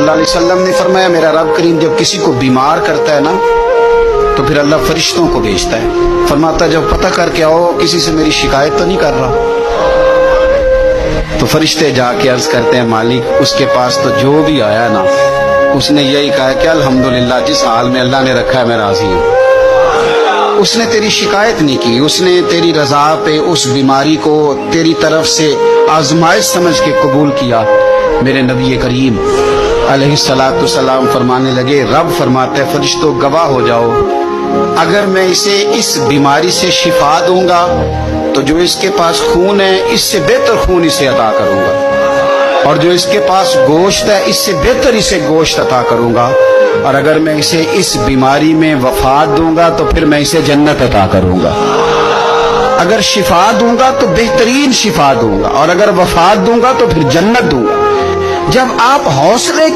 اللہ علیہ وسلم نے فرمایا میرا رب کریم جب کسی کو بیمار کرتا ہے نا تو پھر اللہ فرشتوں کو بھیجتا ہے، فرماتا جب پتہ کر کے آؤ کسی سے میری شکایت تو نہیں کر رہا۔ تو فرشتے جا کے عرض کرتے ہیں مالک اس کے پاس تو جو بھی آیا نا اس نے یہی کہا کہ الحمدللہ جس حال میں اللہ نے رکھا ہے میں راضی ہوں۔ اس نے تیری شکایت نہیں کی، اس نے تیری رضا پہ اس بیماری کو تیری طرف سے آزمائش سمجھ کے قبول کیا۔ میرے نبی کریم علیہ الصلوۃ والسلام فرمانے لگے، رب فرماتا ہے فرشتوں گواہ ہو جاؤ، اگر میں اسے اس بیماری سے شفا دوں گا تو جو اس کے پاس خون ہے اس سے بہتر خون اسے عطا کروں گا، اور جو اس کے پاس گوشت ہے اس سے بہتر اسے گوشت عطا کروں گا، اور اگر میں اسے اس بیماری میں وفات دوں گا تو پھر میں اسے جنت عطا کروں گا، اگر شفا دوں گا تو بہترین شفا دوں گا، اور اگر وفات دوں گا تو پھر جنت دوں گا۔ جب آپ حوصلے کے